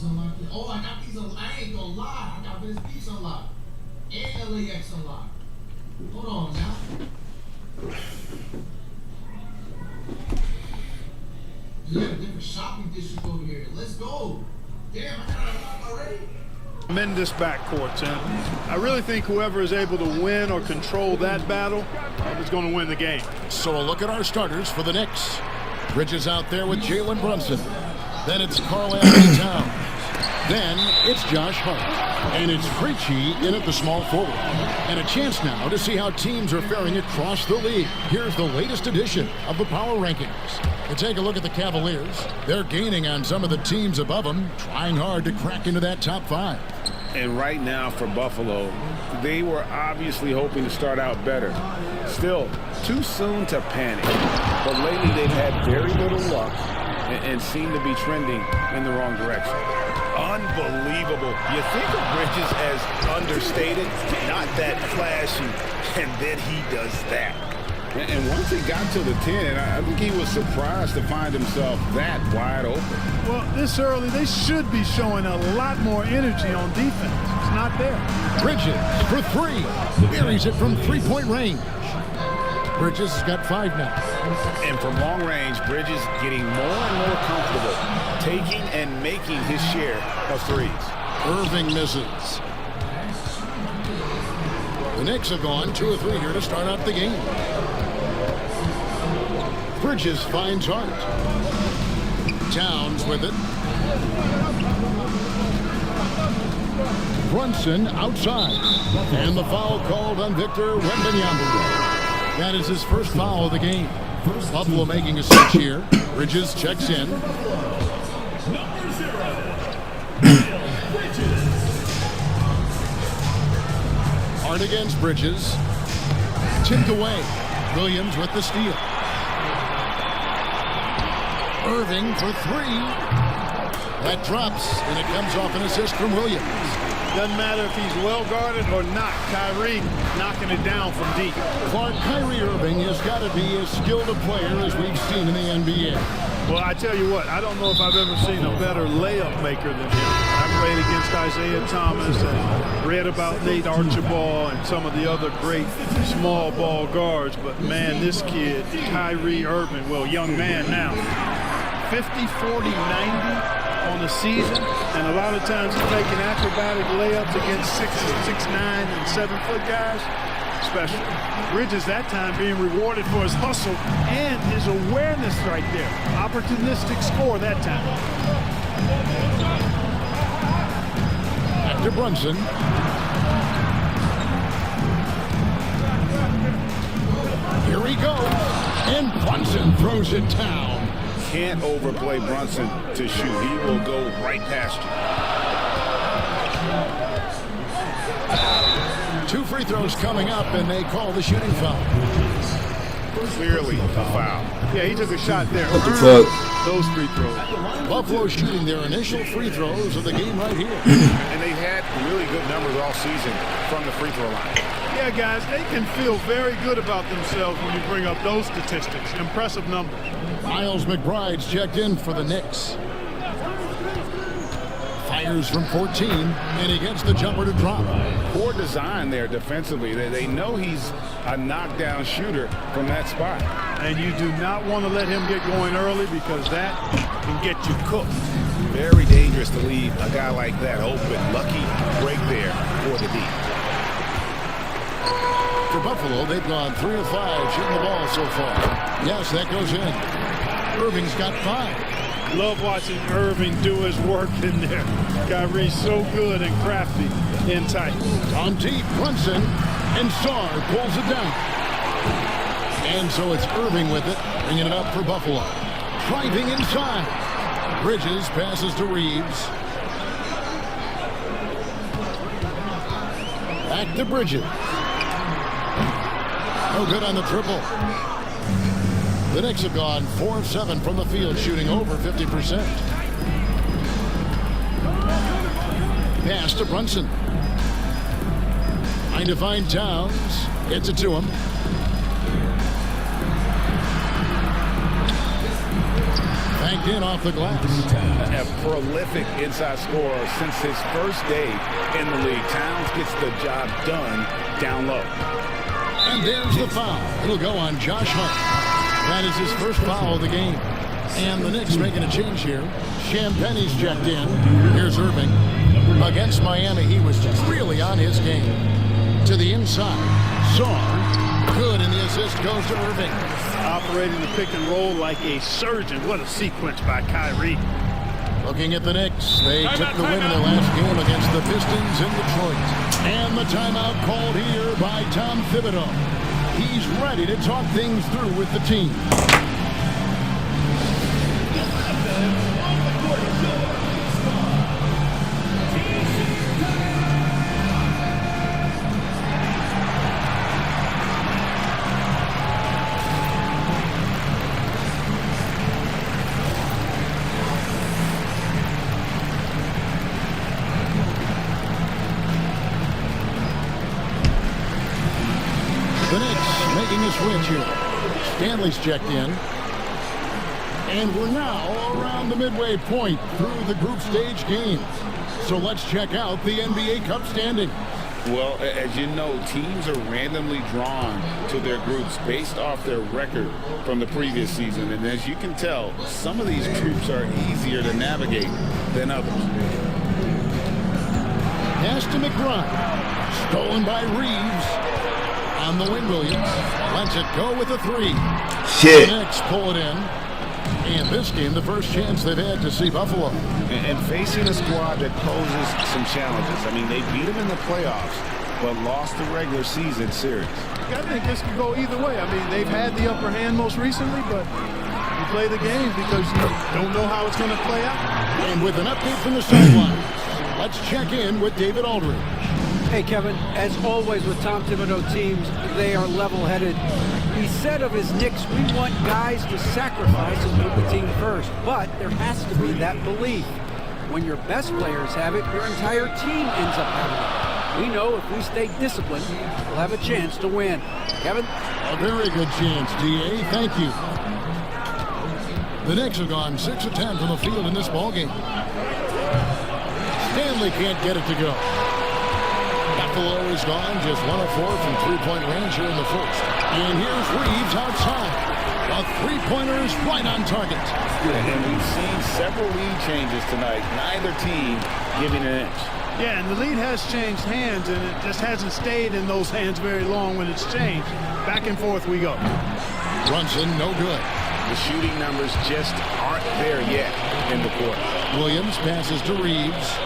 unlocked. Oh, I got these unlocked. I ain't gonna lie. I got Venice Beach unlocked. And LAX unlocked. Hold on now. You have a different shopping district over here. Let's go. Damn, I got it unlocked already. Tremendous backcourts, and I really think whoever is able to win or control that battle is going to win the game. So a look at our starters for the Knicks. Bridges out there with Jalen Brunson. Then it's Karl Anthony Towns. Then it's Josh Hart. And it's Krejci in at the small forward. And a chance now to see how teams are faring across the league. Here's the latest edition of the Power Rankings. To take a look at the Cavaliers, they're gaining on some of the teams above them, trying hard to crack into that top 5. And right now for Buffalo, they were obviously hoping to start out better. Still, too soon to panic. But lately they've had very little luck and seem to be trending in the wrong direction. Unbelievable. You think of Bridges as understated, not that flashy, and then he does that. And once he got to the 10, I think he was surprised to find himself that wide open. Well, this early, they should be showing a lot more energy on defense. It's not there. Bridges for 3. Buries it from three-point range. Bridges has got 5 now. And from long range, Bridges getting more and more comfortable, taking and making his share of threes. Irving misses. The Knicks have gone 2 or 3 here to start out the game. Bridges finds Hart. Towns with it. Brunson outside. And the foul called on Victor Wembanyama. That is his first foul of the game. Buffalo making a switch here. Bridges checks in. Hart against Bridges. Tipped away. Williams with the steal. Irving for 3. That drops, and it comes off an assist from Williams. Doesn't matter if he's well guarded or not. Kyrie knocking it down from deep. Kyrie Irving has got to be as skilled a player as we've seen in the NBA. Well, I tell you what, I don't know if I've ever seen a better layup maker than him. I played against Isaiah Thomas and read about Nate Archibald and some of the other great small ball guards. But, man, this kid, Kyrie Irving, well, young man now, 50, 40, 90 on the season, and a lot of times he's making acrobatic layups against 6'9" and 7-foot guys. Special. Bridges that time being rewarded for his hustle and his awareness right there. Opportunistic score that time. Back to Brunson. Here he goes, and Brunson throws it down. Can't overplay Brunson to shoot. He will go right past you. 2 free throws coming up, and they call the shooting foul. Clearly a foul. Yeah, he took a shot there. What the fuck? Those free throws. Buffalo shooting their initial free throws of the game right here. And they've had really good numbers all season from the free throw line. Yeah, guys, they can feel very good about themselves when you bring up those statistics. Impressive numbers. Miles McBride's checked in for the Knicks. Fires from 14, and he gets the jumper to drop. Poor design there defensively. They know he's a knockdown shooter from that spot. And you do not want to let him get going early because that can get you cooked. Very dangerous to leave a guy like that open. Lucky break there for the D. For Buffalo, they've gone 3 of 5 shooting the ball so far. Yes, that goes in. Irving's got 5. Love watching Irving do his work in there. Kyrie's so good and crafty in tight. On deep, Brunson, and Sarr pulls it down. And so it's Irving with it, bringing it up for Buffalo. Driving inside. Bridges passes to Reeves. Back to Bridges. No good on the triple. The Knicks have gone 4 of 7 from the field, shooting over 50%. Pass to Brunson. Trying to find Towns. Gets it to him. banked in off the glass. A prolific inside scorer since his first day in the league. Towns gets the job done down low. And there's the foul. It'll go on Josh Hart. That is his first foul of the game. And the Knicks making a change here. Champagne's checked in. Here's Irving. Against Miami, he was just really on his game. To the inside. Saar. Good, and the assist goes to Irving. Operating the pick and roll like a surgeon. What a sequence by Kyrie. Looking at the Knicks, they took the win in their last game against the Pistons in Detroit. And the timeout called here by Tom Thibodeau. He's ready to talk things through with the team. The Knicks making a switch here. Stanley's checked in. And we're now around the midway point through the group stage games. So let's check out the NBA Cup standing. Well, as you know, teams are randomly drawn to their groups based off their record from the previous season. And as you can tell, some of these groups are easier to navigate than others. Pass to McBride. Stolen by Reeves. On the wing, Williams lets it go with a three. Shit. The Knicks pull it in. And this game, the first chance they've had to see Buffalo. And facing a squad that poses some challenges. I mean, they beat them in the playoffs, but lost the regular season series. I think this could go either way. I mean, they've had the upper hand most recently, but you play the game because you don't know how it's going to play out. And with an update from the sidelines, let's check in with David Aldridge. Hey, Kevin, as always with Tom Thibodeau teams, they are level-headed. He said of his Knicks, we want guys to sacrifice and put the team first. But there has to be that belief. When your best players have it, your entire team ends up having it. We know if we stay disciplined, we'll have a chance to win. Kevin? A very good chance, D.A. Thank you. The Knicks have gone 6 of 10 from the field in this ballgame. Stanley can't get it to go. Buffalo is gone just 1 of 4 from three-point range here in the first. And here's Reeves outside. A three-pointer is right on target. And we've seen several lead changes tonight. Neither team giving an inch. Yeah, and the lead has changed hands, and it just hasn't stayed in those hands very long when it's changed. Back and forth we go. Brunson, no good. The shooting numbers just aren't there yet in the court. Williams passes to Reeves.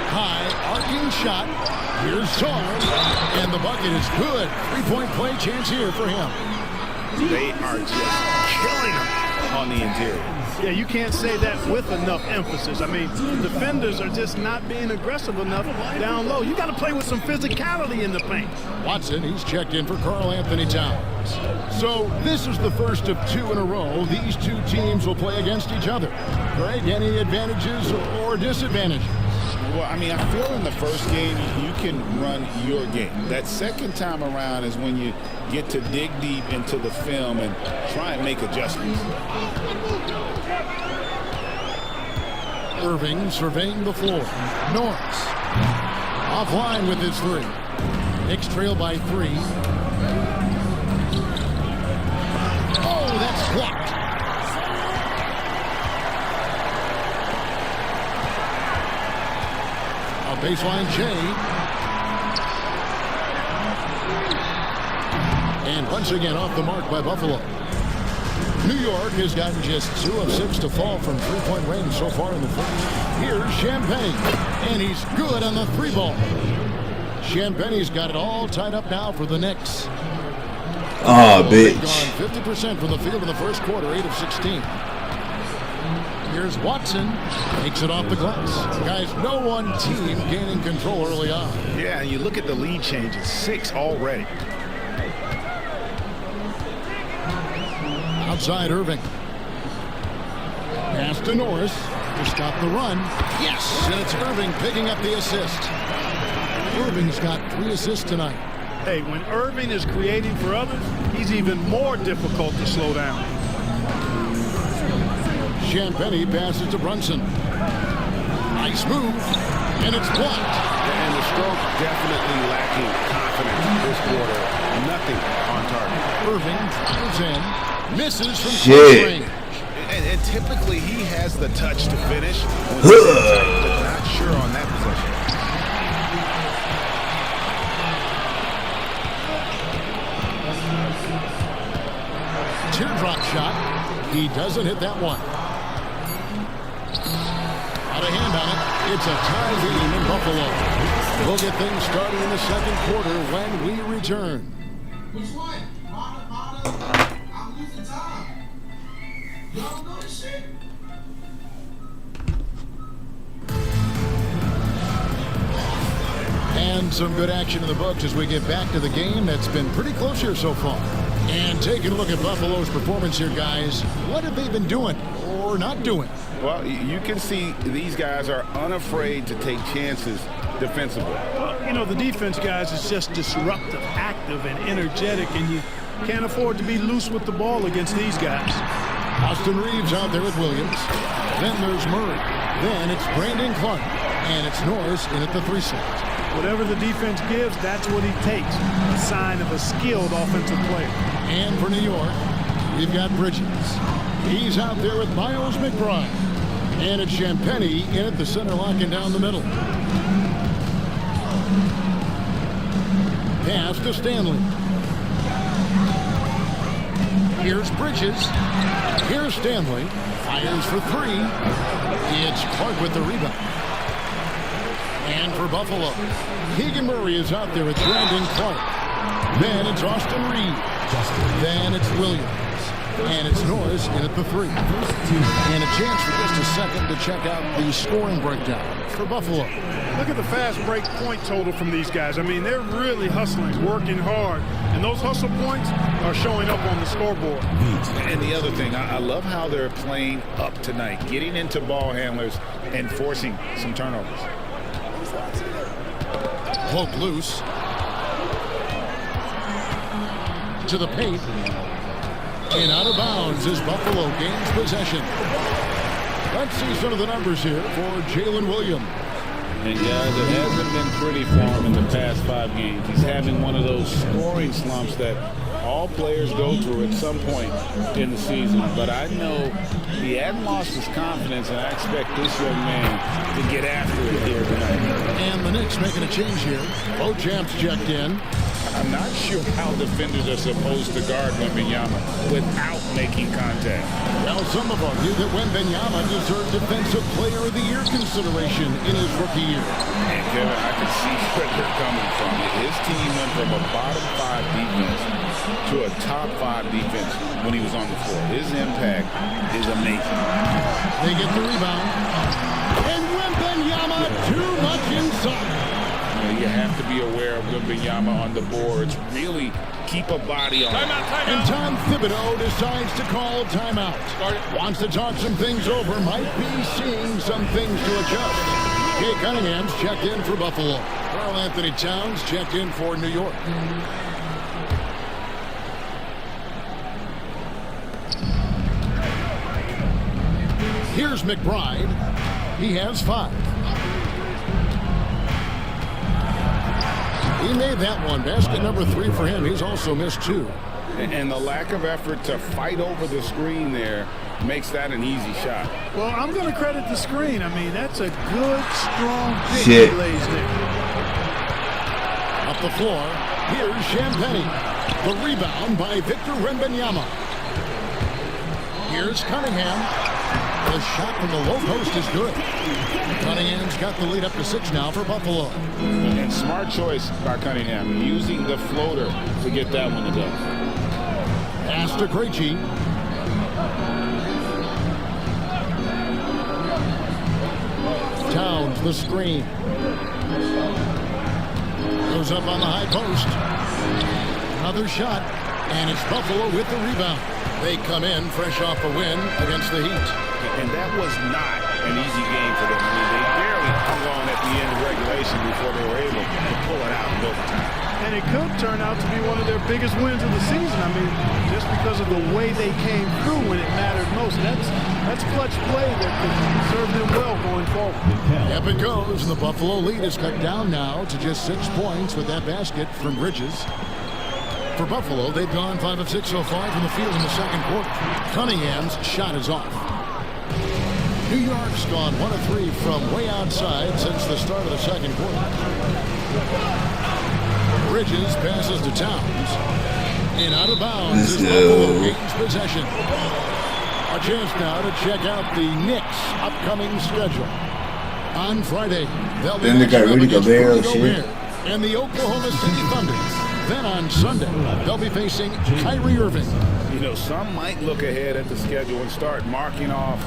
High, arcing shot. Here's Saar. And the bucket is good. Three-point play chance here for him. They are just killing them on the interior. Yeah, you can't say that with enough emphasis. I mean, defenders are just not being aggressive enough down low. You got to play with some physicality in the paint. Watson, he's checked in for Karl Anthony Towns. So this is the first of 2 in a row. These two teams will play against each other. Greg, any advantages or disadvantages? Well, I mean, I feel in the first game, you can run your game. That second time around is when you get to dig deep into the film and try and make adjustments. Irving surveying the floor. Norris offline with his three. Knicks trail by 3. Oh, that's blocked. A baseline Jay. And once again off the mark by Buffalo. New York has gotten just 2 of 6 to fall from three-point range so far in the first. Here's Champagne, and he's good on the 3-ball. Champagne's got it all tied up now for the Knicks. Oh, They've bitch. gone 50% from the field in the first quarter, 8 of 16. Here's Watson, takes it off the glass. Guys, no one team gaining control early on. Yeah, and you look at the lead changes, 6 already. Outside Irving. Pass to Norris to stop the run. Yes, and it's Irving picking up the assist. Irving's got 3 assists tonight. Hey, when Irving is creating for others, he he's even more difficult to slow down. Champagny passes to Brunson. Nice move, and it's blocked. And the stroke definitely lacking confidence this quarter. Nothing on target. Irving drives in, misses from close Shit. range. And typically he has the touch to finish, when he's tight, but not sure on that possession. Teardrop shot. He doesn't hit that one. Out of hand on it. It's a tie game in Buffalo. We'll get things started in the second quarter when we return. Which one? Bottom. I'm losing time. Y'all don't know this shit? And some good action in the books as we get back to the game that's been pretty close here so far. And taking a look at Buffalo's performance here, guys. What have they been doing or not doing? Well, you can see these guys are unafraid to take chances defensively. Well, you know, the defense, guys, is just disruptive, active, and energetic, and you can't afford to be loose with the ball against these guys. Austin Reeves out there with Williams. Then there's Murray. Then it's Brandon Clark. And it's Norris in at the 3 slot. Whatever the defense gives, that's what he takes. A sign of a skilled offensive player. And for New York, we've got Bridges. He's out there with Miles McBride. And it's Champagny in at the center, locking down the middle. Pass to Stanley. Here's Bridges. Here's Stanley. Fires for 3. It's Clark with the rebound. And for Buffalo, Keegan Murray is out there with Brandon Clark. Then it's Austin Reeves. Then it's Williams. And it's Norris in at the 3. And a chance for just a second to check out the scoring breakdown for Buffalo. Look at the fast break point total from these guys. I mean, they're really hustling, working hard. And those hustle points are showing up on the scoreboard. And the other thing, I love how they're playing up tonight, getting into ball handlers and forcing some turnovers. Poke loose. To the paint. And out of bounds as Buffalo gains possession. Let's see some of the numbers here for Jalen Williams. And guys, it hasn't been pretty for him in the past 5 games. He's having one of those scoring slumps that all players go through at some point in the season. But I know he hadn't lost his confidence, and I expect this young man to get after it here tonight. And the Knicks making a change here. Beauchamp's checked in. I'm not sure how defenders are supposed to guard Wembanyama without making contact. Well, some have argued that Wembanyama deserved Defensive Player of the Year consideration in his rookie year. And Kevin, I can see where they're coming from. His team went from a bottom 5 defense to a top 5 defense when he was on the floor. His impact is amazing. They get the rebound. And Wembanyama too much inside. You have to be aware of Wembanyama on the boards. Really keep a body on him. And Tom Thibodeau decides to call timeout. Wants to talk some things over. Might be seeing some things to adjust. Jay Cunningham's checked in for Buffalo. Karl Anthony Towns checked in for New York. Here's McBride. He has 5. He made that one. Basket number 3 for him. He's also missed 2. And the lack of effort to fight over the screen there makes that an easy shot. Well, I'm going to credit the screen. I mean, that's a good, strong pick Shit. he lays there. Up the floor. Here's Champagny. The rebound by Victor Wembanyama. Here's Cunningham. The shot from the low post is good. Cunningham's got the lead up to 6 now for Buffalo. And smart choice by Cunningham, using the floater to get that one to go. Pass to Krejci. Towns the screen. Goes up on the high post. Another shot. And it's Buffalo with the rebound. They come in fresh off a win against the Heat. And that was not an easy game for them. I mean, they barely hung on at the end of regulation before they were able to pull it out in overtime. And it could turn out to be one of their biggest wins of the season. I mean, just because of the way they came through when it mattered most. That's clutch play that could serve them well going forward. Up it goes, and the Buffalo lead is cut down now to just 6 points with that basket from Bridges. For Buffalo, they've gone 5 of 6 so far from the field in the second quarter. Cunningham's shot is off. New York's gone 1 of 3 from way outside since the start of the second quarter. Bridges passes to Towns. And out of bounds is Buffalo gains possession. A chance now to check out the Knicks' upcoming schedule. On Friday, they'll be Then they got Rudy Gobert, and the Oklahoma City Thunder. Then on Sunday, they'll be facing Kyrie Irving. You know, some might look ahead at the schedule and start marking off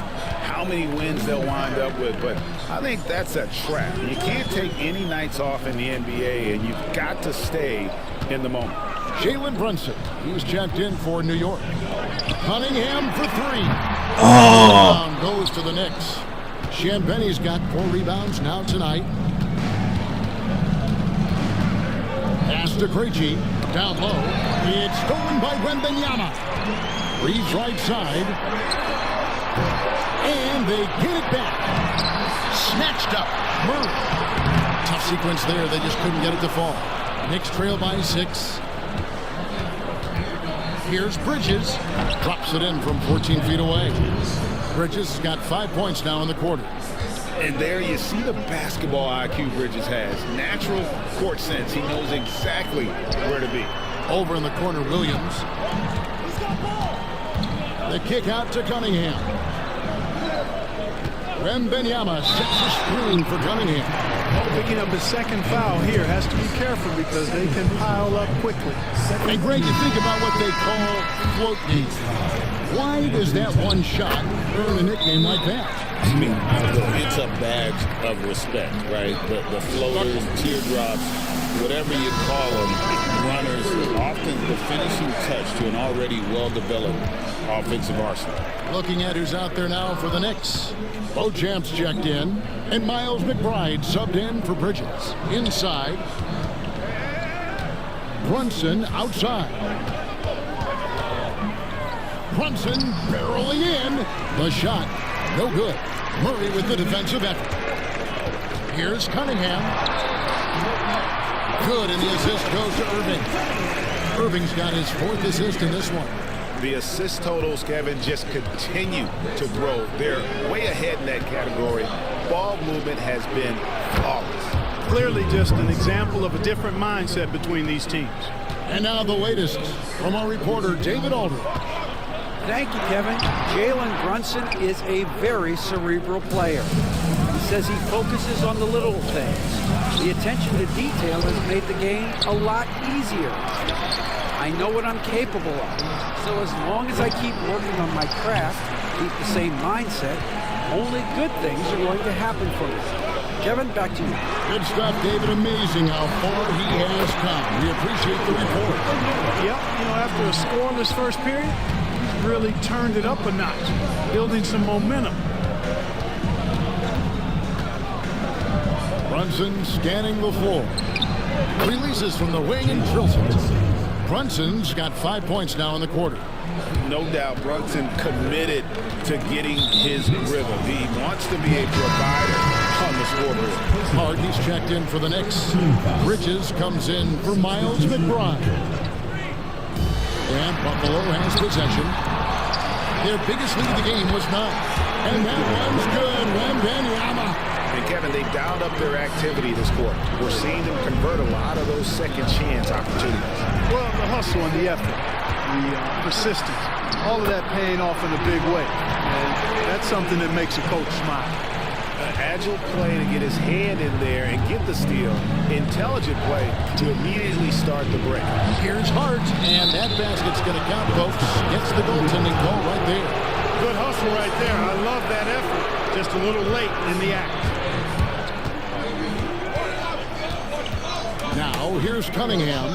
how many wins they'll wind up with, but I think that's a trap. You can't take any nights off in the NBA, and you've got to stay in the moment. Jalen Brunson, he's checked in for New York. Cunningham for 3. Rebound goes to the Knicks. Shambenny's got 4 rebounds now tonight. Pass to Krejci, down low. It's stolen by Wembanyama. Reads right side. And they get it back. Snatched up. Murray. Tough sequence there. They just couldn't get it to fall. Knicks trail by 6. Here's Bridges. Drops it in from 14 feet away. Bridges has got 5 points now in the quarter. And there you see the basketball IQ Bridges has. Natural court sense. He knows exactly where to be. Over in the corner, Williams. The kick out to Cunningham. Wembanyama sets a screen for Cunningham. Picking up his second foul here, has to be careful because they can pile up quickly. And Greg, you think about what they call float games. Why does that one shot earn a nickname like that? I mean, it's a badge of respect, right? The floaters, teardrops, whatever you call them, runners, often the finishing touch to an already well-developed offensive arsenal. Looking at who's out there now for the Knicks. Beauchamp's checked in, and Miles McBride subbed in for Bridges. Inside. Brunson outside. Brunson barreling in. The shot, no good. Murray with the defensive effort. Here's Cunningham. Good, and the assist goes to Irving. Irving's got his 4th assist in this one. The assist totals, Kevin, just continue to grow. They're way ahead in that category. Ball movement has been flawless. Clearly just an example of a different mindset between these teams. And now the latest from our reporter, David Aldridge. Thank you, Kevin. Jalen Brunson is a very cerebral player. He says he focuses on the little things. The attention to detail has made the game a lot easier. I know what I'm capable of. So as long as I keep working on my craft, keep the same mindset, only good things are going to happen for me. Kevin, back to you. Good stuff, David. Amazing how far he has come. We appreciate the report. Yep, you know, after a scoreless first period, he's really turned it up a notch, building some momentum. Brunson scanning the floor. Releases from the wing and drills it. Brunson's got 5 points now in the quarter. No doubt Brunson committed to getting his rhythm. He wants to be a provider on the scoreboard. Hard, he's checked in for the Knicks. Bridges comes in for Miles McBride. And Buffalo has possession. Their biggest lead of the game was 9. And that one's good. Wembanyama. And Kevin, they've dialed up their activity this quarter. We're seeing them convert a lot of those second chance opportunities. Well, the hustle and the effort, the persistence, all of that paying off in a big way. And that's something that makes a coach smile. Agile play to get his hand in there and get the steal. Intelligent play to immediately start the break. Here's Hart, and that basket's going to count, folks. Gets the goaltending call right there. Good hustle right there. I love that effort. Just a little late in the act. Now, here's Cunningham.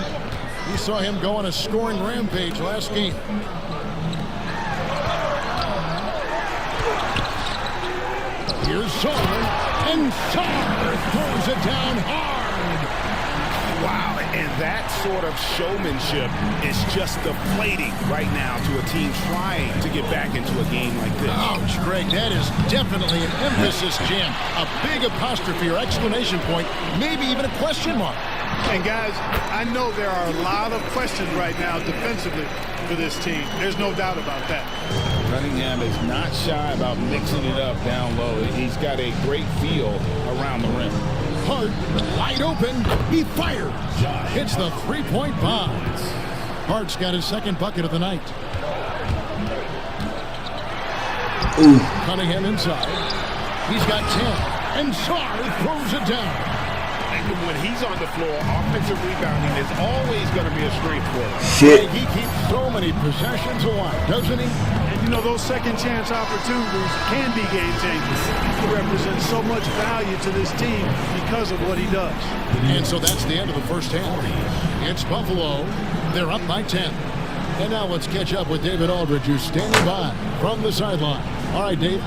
We saw him go on a scoring rampage last game. Here's Sarr, and Sarr throws it down hard. Wow, and That sort of showmanship is just deflating right now to a team trying to get back into a game like this. Ouch, Greg, that is definitely an emphasis jam. A big apostrophe or exclamation point, maybe even a question mark. And guys, I know there are a lot of questions right now defensively for this team. There's no doubt about that. Cunningham is not shy about mixing it up down low. He's got a great feel around the rim. Hart, wide open, he fires. Hits the three-point bomb. Hart's got his second bucket of the night. Ooh. Cunningham inside. He's got 10. And Sarr throws it down. When he's on the floor, offensive rebounding is always going to be a strength for him. Shit. He keeps so many possessions alive, doesn't he? And you know, those second chance opportunities can be game changers. He represents so much value to this team because of what he does. And so that's the end of the first half. It's Buffalo. They're up by 10. And now let's catch up with David Aldridge, who's standing by from the sideline. All right, Dave.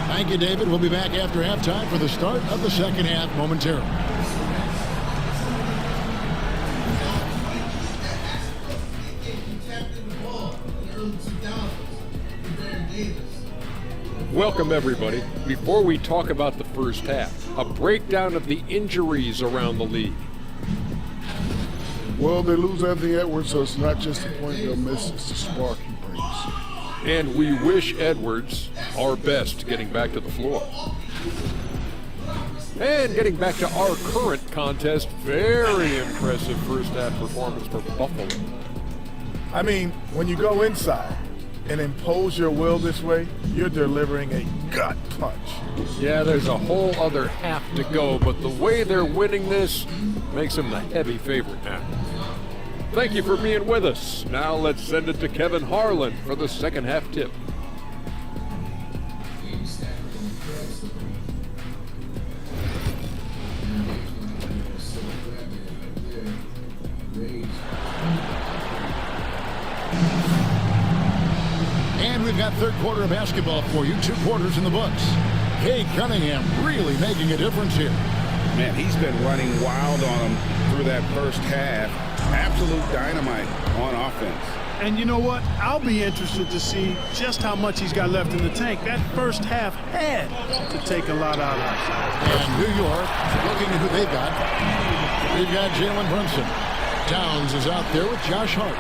Thank you, David. We'll be back after halftime for the start of the second half momentarily. Welcome, everybody. Before we talk about the first half, a breakdown of the injuries around the league. Well, they lose Anthony Edwards, so it's not just the point they'll miss, it's the spark he brings. And we wish Edwards our best getting back to the floor. And getting back to our current contest, very impressive first half performance for Buffalo. I mean, when you go inside and impose your will this way, you're delivering a gut punch. Yeah, there's a whole other half to go, but the way they're winning this makes them the heavy favorite now. Thank you for being with us. Now let's send it to Kevin Harlan for the second half tip. And we've got third quarter of basketball for you. 2 quarters in the books. Cade Cunningham really making a difference here. Man, he's been running wild on him through that first half. Absolute dynamite on offense. And you know what? I'll be interested to see just how much he's got left in the tank. That first half had to take a lot out of him. And New York, looking at who they've got. We've got Jalen Brunson. Towns is out there with Josh Hart.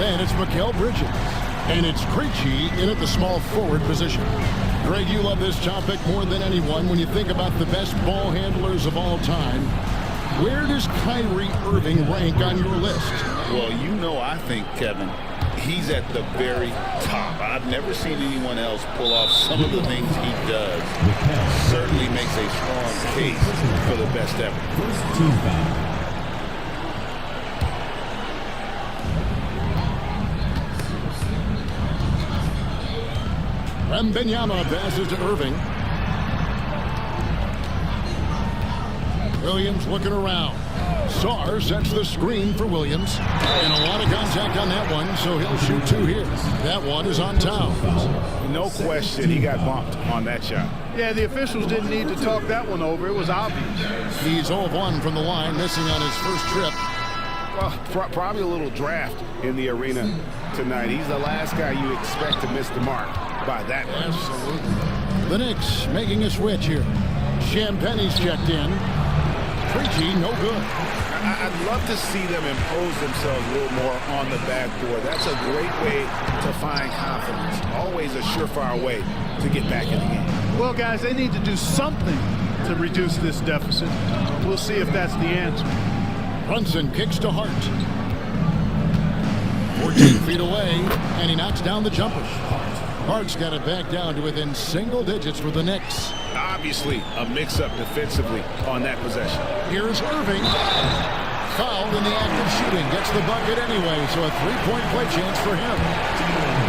Then it's Mikal Bridges. And it's Krejci in at the small forward position. Greg, you love this topic more than anyone when you think about the best ball handlers of all time. Where does Kyrie Irving rank on your list? Well, you know, I think, Kevin, he's at the very top. I've never seen anyone else pull off some of the things he does. Certainly makes a strong case for the best ever. Wembanyama passes to Irving. Williams looking around. Sarr sets the screen for Williams. And a lot of contact on that one, so he'll shoot 2 here. That one is on Towns. No question he got bumped on that shot. Yeah, the officials didn't need to talk that one over. It was obvious. He's 0-1 from the line, missing on his first trip. Well, probably a little draft in the arena tonight. He's the last guy you expect to miss the mark by that much. Absolutely. The Knicks making a switch here. Champagne's checked in. Krejci, no good. I'd love to see them impose themselves a little more on the backboard. That's a great way to find confidence. Always a surefire way to get back in the game. Well, guys, they need to do something to reduce this deficit. We'll see if that's the answer. Brunson kicks to Hart. 14 feet away, and he knocks down the jumper. Hart's got it back down to within single digits for the Knicks. Obviously, a mix-up defensively on that possession. Here's Irving. Fouled in the act of shooting. Gets the bucket anyway, so a 3-point play chance for him.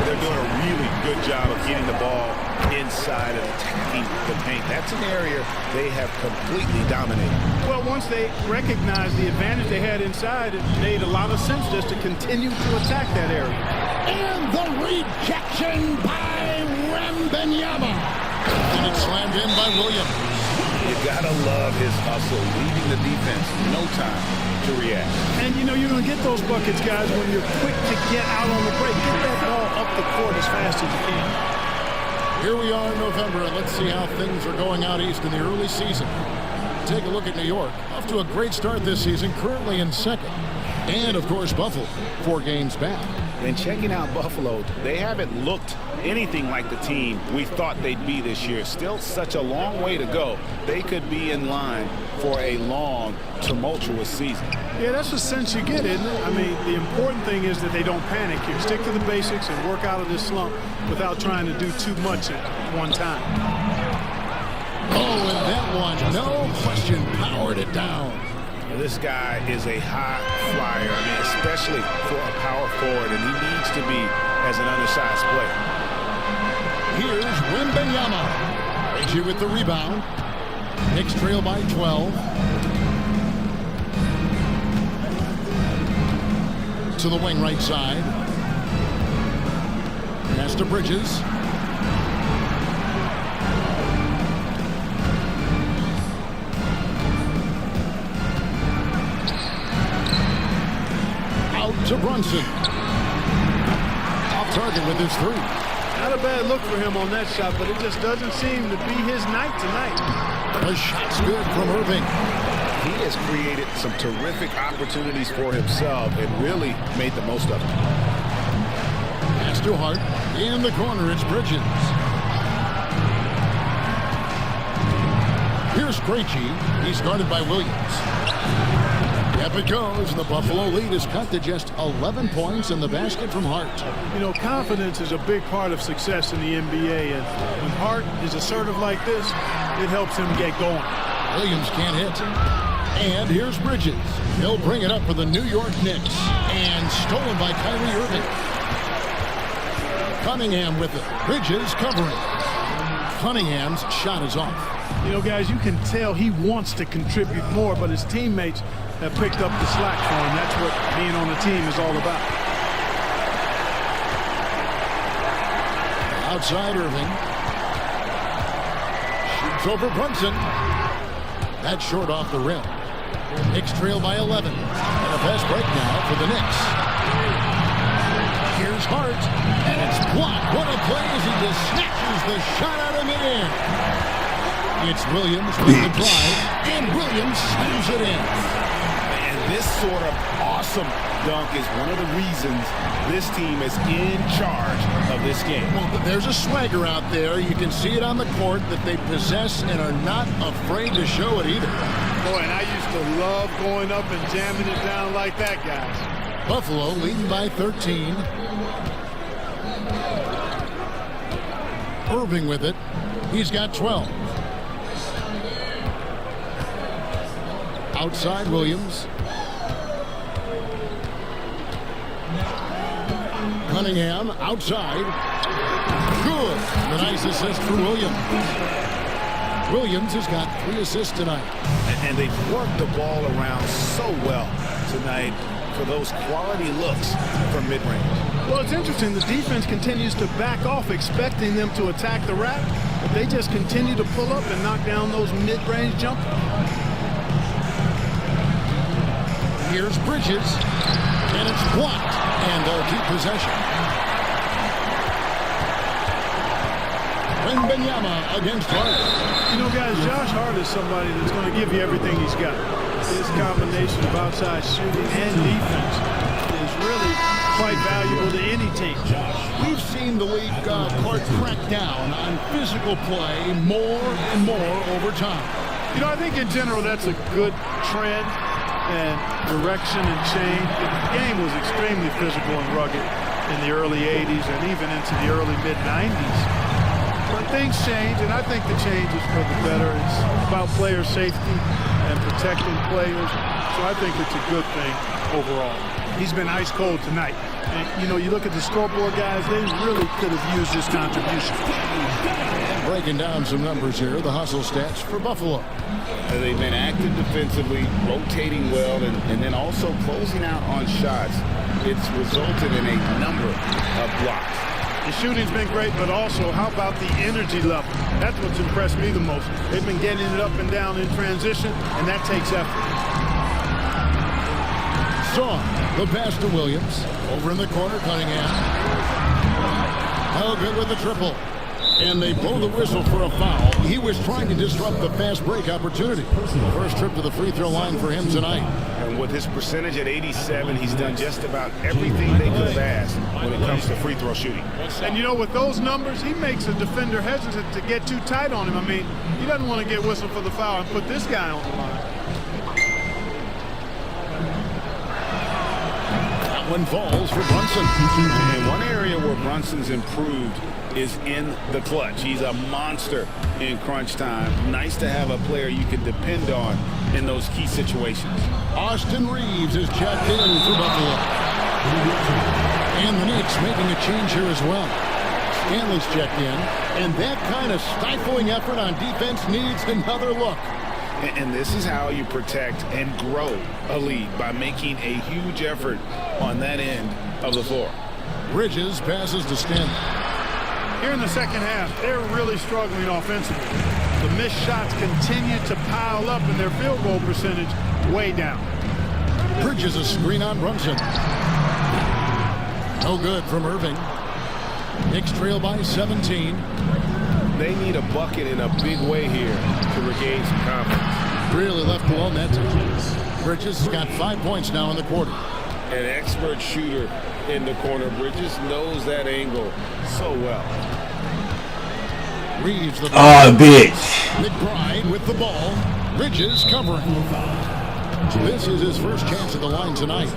They're doing a really good job of getting the ball inside and attacking the paint. That's an area they have completely dominated. Well, once they recognized the advantage they had inside, it made a lot of sense just to continue to attack that area. And the rejection by Wembanyama. And it's slammed in by Williams. You gotta love his hustle, leading the defense in no time, to react. And, you know, you're going to get those buckets, guys, when you're quick to get out on the break. Get that ball up the court as fast as you can. Here we are in November, and let's see how things are going out east in the early season. Take a look at New York. Off to a great start this season, currently in second. And, of course, Buffalo, 4 games back. And checking out Buffalo, they haven't looked anything like the team we thought they'd be this year. Still such a long way to go. They could be in line for a long, tumultuous season. Yeah, that's the sense you get, isn't it? I mean, the important thing is that they don't panic here. Stick to the basics and work out of this slump without trying to do too much at one time. Oh, and that one, no question, powered it down. This guy is a high flyer, I mean, especially for a power forward, and he needs to be as an undersized player. Here's Wembanyama. Reggie with the rebound. Knicks trail by 12. To the wing right side. Pass to Bridges. To Brunson. Off target with his 3. Not a bad look for him on that shot, but it just doesn't seem to be his night tonight. The shot's good from Irving. He has created some terrific opportunities for himself and really made the most of it. Pass to Hart. In the corner, it's Bridges. Here's Krejci. He's guarded by Williams. Up it goes. The Buffalo lead is cut to just 11 points in the basket from Hart. You know, confidence is a big part of success in the NBA, and when Hart is assertive like this, it helps him get going. Williams can't hit. And here's Bridges. He'll bring it up for the New York Knicks. And stolen by Kyrie Irving. Cunningham with it. Bridges covering. Cunningham's shot is off. You know, guys, you can tell he wants to contribute more, but his teammates have picked up the slack for him. That's what being on the team is all about. Outside Irving. Shoots over Brunson. That's short off the rim. Knicks trail by 11. And a fast break now for the Knicks. Here's Hart. And it's blocked. What a play as he just snatches the shot out of midair. It's Williams with the drive. And Williams slams it in. This sort of awesome dunk is one of the reasons this team is in charge of this game. Well, there's a swagger out there. You can see it on the court that they possess and are not afraid to show it either. Boy, and I used to love going up and jamming it down like that, guys. Buffalo leading by 13. Irving with it. He's got 12. Outside Williams. Cunningham outside. Good. The nice assist for Williams. Williams has got 3 assists tonight. And they've worked the ball around so well tonight for those quality looks from mid-range. Well, it's interesting. The defense continues to back off, expecting them to attack the rack, but they just continue to pull up and knock down those mid-range jumpers. Here's Bridges, and it's blocked, and they'll keep possession. Wembanyama against Hart. You know, guys, Josh Hart is somebody that's going to give you everything he's got. His combination of outside shooting and defense is really quite valuable to any team. We've seen the league court crack down on physical play more and more over time. You know, I think in general that's a good trend and direction and change. The game was extremely physical and rugged in the early 80s and even into the early mid-90s. But things change, and I think the change is for the better. It's about player safety and protecting players, so I think it's a good thing overall. He's been ice cold tonight. And, you know, you look at the scoreboard, guys, they really could have used his contribution. Breaking down some numbers here, the hustle stats for Buffalo. They've been active defensively, rotating well, and then also closing out on shots. It's resulted in a number of blocks. The shooting's been great, but also how about the energy level? That's what's impressed me the most. They've been getting it up and down in transition, and that takes effort. moves on. The pass to Williams. Over in the corner, Cunningham. No good with the triple. And they blow the whistle for a foul. He was trying to disrupt the fast break opportunity. First trip to the free throw line for him tonight. And with his percentage at 87, he's done just about everything they could have asked when it comes to free throw shooting. And, you know, with those numbers, he makes a defender hesitant to get too tight on him. I mean, he doesn't want to get whistled for the foul and put this guy on the line. That one falls for Brunson. And one area where Brunson's improved is in the clutch. He's a monster in crunch time. Nice to have a player you can depend on in those key situations. Austin Reeves is checked in for Buffalo. And the Knicks making a change here as well. Stanley's checked in, and that kind of stifling effort on defense needs another look. And this is how you protect and grow a lead, by making a huge effort on that end of the floor. Bridges passes to Stanley. Here in the second half, they're really struggling offensively. The missed shots continue to pile up and their field goal percentage way down. Bridges a screen on Brunson. No good from Irving. Knicks trail by 17. They need a bucket in a big way here to regain some confidence. Really left alone that time. Bridges has got 5 points now in the quarter. An expert shooter in the corner. Bridges knows that angle so well. Reeves the bitch. McBride with the ball. Bridges covering. This is his first chance at the line tonight.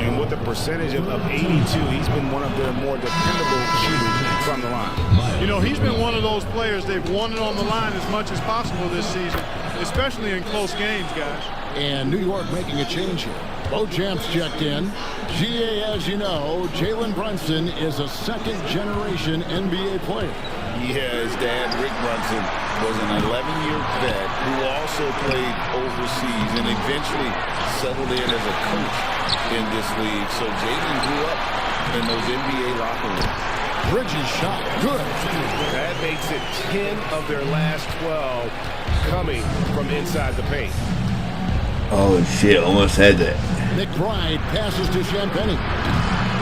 And with a percentage of 82, he's been one of their more dependable shooters from the line. You know, he's been one of those players they've wanted on the line as much as possible this season, especially in close games, guys. And New York making a change here. Beauchamp's checked in. GA, as you know, Jalen Brunson is a second-generation NBA player. Yeah, his dad, Rick Brunson, was an 11-year vet who also played overseas and eventually settled in as a coach in this league. So Jalen grew up in those NBA locker rooms. Bridges shot good. That makes it 10 of their last 12 coming from inside the paint. Oh shit, almost had that. McBride passes to Champagny.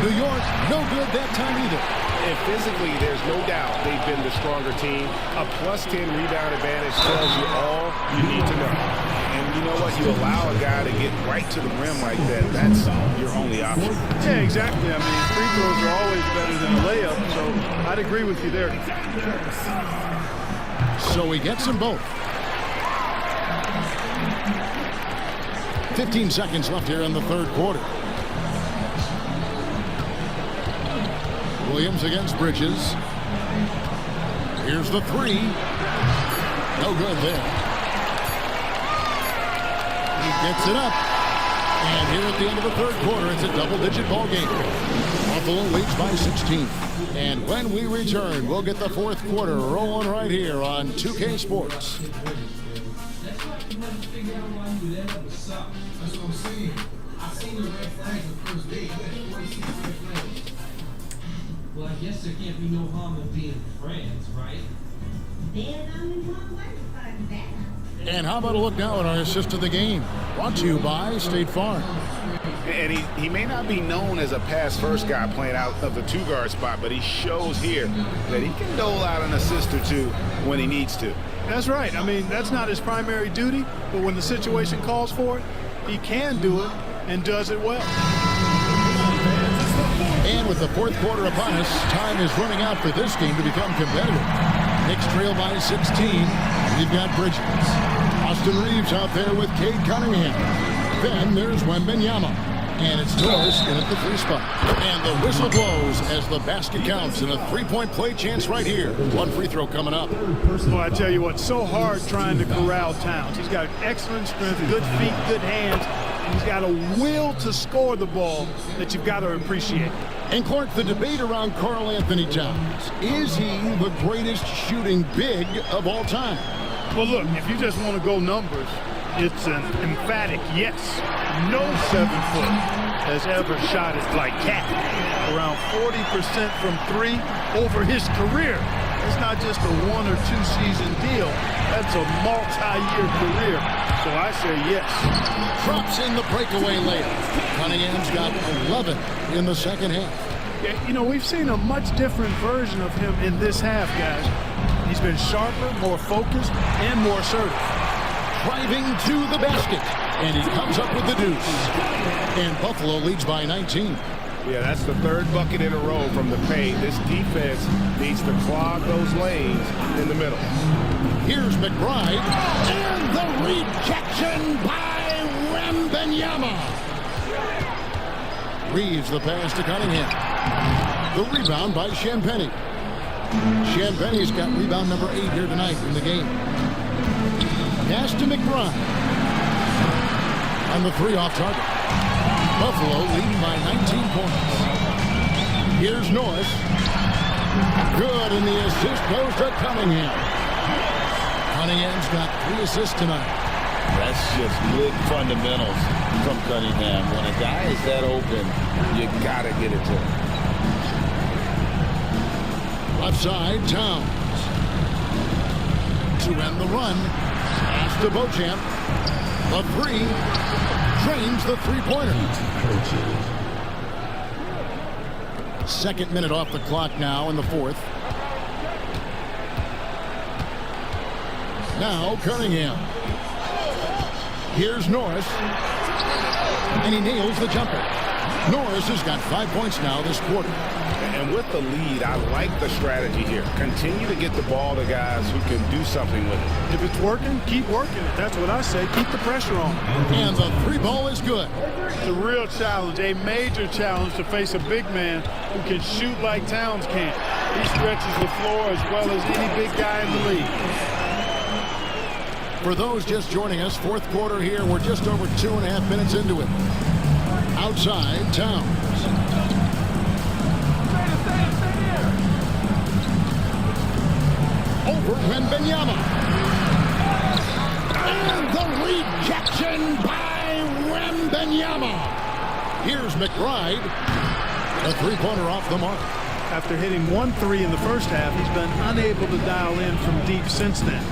New York, no good that time either. And physically, there's no doubt they've been the stronger team. A +10 rebound advantage tells you all you need to know. And you know what? You allow a guy to get right to the rim like that. That's your only option. Yeah, exactly. I mean, free throws are always better than a layup, so I'd agree with you there. So he gets them both. 15 seconds left here in the third quarter. Williams against Bridges. Here's the three. No good there. He gets it up. And here at the end of the third quarter, it's a double-digit ball game. Buffalo leads by 16. And when we return, we'll get the fourth quarter rolling right here on 2K Sports. That's why you never figure out why you would end up with something. That's what I'm saying. I seen the red flags the first day. You had 46 red flags. Well, I guess there can't be no harm in being friends, right? There's only one way to find that. And how about a look now at our assist of the game? Brought to you by State Farm. And he may not be known as a pass-first guy playing out of the two-guard spot, but he shows here that he can dole out an assist or two when he needs to. That's right. I mean, that's not his primary duty, but when the situation calls for it, he can do it and does it well. And with the fourth quarter upon us, time is running out for this game to become competitive. Knicks trail by 16. We've got Bridges. Austin Reeves out there with Cade Cunningham. Then there's Wembanyama. And it's Norris in at the free spot. And the whistle blows as the basket counts and a three-point play chance right here. One free throw coming up. Well, I tell you what, so hard trying to corral Towns. He's got excellent strength, good feet, good hands, and he's got a will to score the ball that you've got to appreciate. And Clark, the debate around Karl Anthony Towns. Is he the greatest shooting big of all time? Well, look, if you just want to go numbers, it's an emphatic yes. No 7-foot has ever shot it like Cat. Around 40% from three over his career. It's not just a 1 or 2 season deal. That's a multi-year career. So I say yes. Drops in the breakaway layup. Cunningham's got 11 in the second half. Yeah, you know, we've seen a much different version of him in this half, guys. He's been sharper, more focused, and more assertive. Driving to the basket, and he comes up with the deuce. And Buffalo leads by 19. Yeah, that's the third bucket in a row from the paint. This defense needs to clog those lanes in the middle. Here's McBride, and the rejection by Wembanyama. Reeves the pass to Cunningham. The rebound by Champagnie. Champagnie's got rebound number 8 here tonight in the game. Pass to McBride. On the 3 off target. Buffalo leading by 19 points. Here's Norris. Good, and the assist goes to Cunningham. Cunningham's got 3 assists tonight. That's just good fundamentals from Cunningham. When a guy is that open, you got to get it to him. Left side, Towns. To end the run. Pass to Beauchamp. The 3. Drains the three-pointer. Second minute off the clock now in the 4th. Now Cunningham. Here's Norris. And he nails the jumper. Norris has got 5 points now this quarter. And with the lead, I like the strategy here. Continue to get the ball to guys who can do something with it. If it's working, keep working it. That's what I say. Keep the pressure on. And the 3 ball is good. It's a real challenge, a major challenge to face a big man who can shoot like Towns can. He stretches the floor as well as any big guy in the league. For those just joining us, 4th quarter here. We're just over 2.5 minutes into it. Outside, Towns. Over Wembanyama. And the rejection by Wembanyama. Here's McBride. A 3-pointer off the mark. After hitting 1 3 in the first half, he's been unable to dial in from deep since then.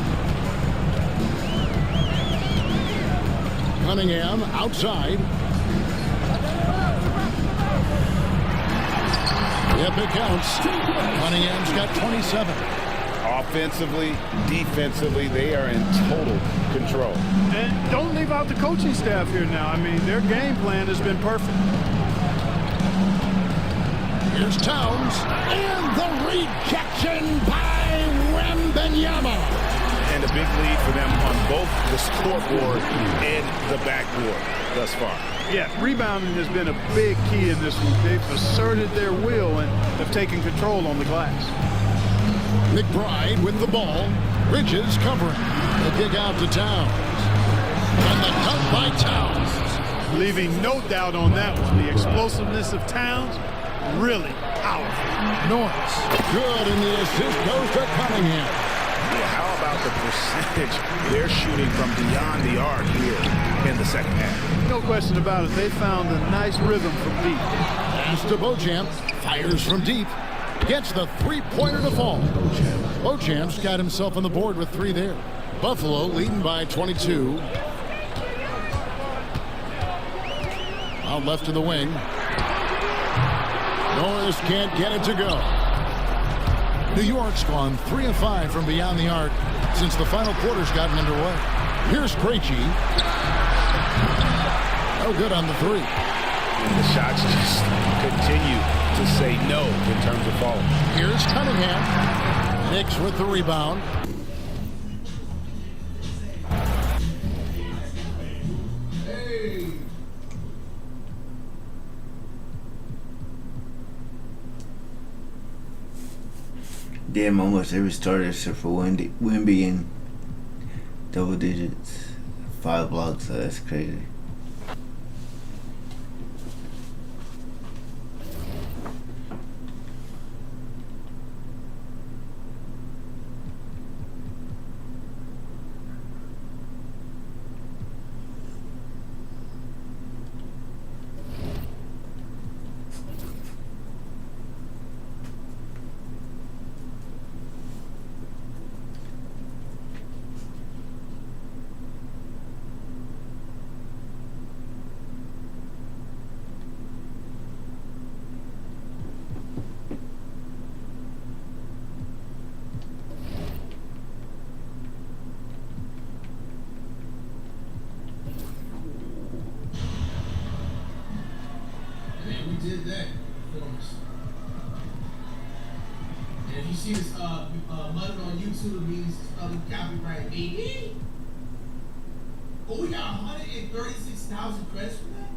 Cunningham outside. Yep, it counts. Cunningham's got 27. Offensively, defensively, they are in total control. And don't leave out the coaching staff here now. I mean, their game plan has been perfect. Here's Towns. And the rejection by Wembanyama. And a big lead for them on both the scoreboard and the backboard thus far. Yeah, rebounding has been a big key in this one. They've asserted their will and have taken control on the glass. McBride with the ball. Bridges covering. The kick out to Towns. And the cut by Towns. Leaving no doubt on that one. The explosiveness of Towns, really powerful. Norris. Good, and the assist goes to Cunningham. Yeah, how about the percentage they're shooting from beyond the arc here in the second half? No question about it. They found a nice rhythm from deep. Pass to Beauchamp. Fires from deep. Gets the 3-pointer to fall. Beauchamp's got himself on the board with 3 there. Buffalo leading by 22. Out left to the wing. Norris can't get it to go. New York's gone 3 of 5 from beyond the arc since the final quarter's gotten underway. Here's Krejci. No good on the 3. And the shots just continue to say no in terms of falling. Here's Cunningham. Knicks with the rebound. Damn, almost every starter except for Wemby in double digits. 5 blocks, so that's crazy. did that for us. And if you see this muttered on YouTube, it means copyright, baby. Oh, we got 136,000 credits for that?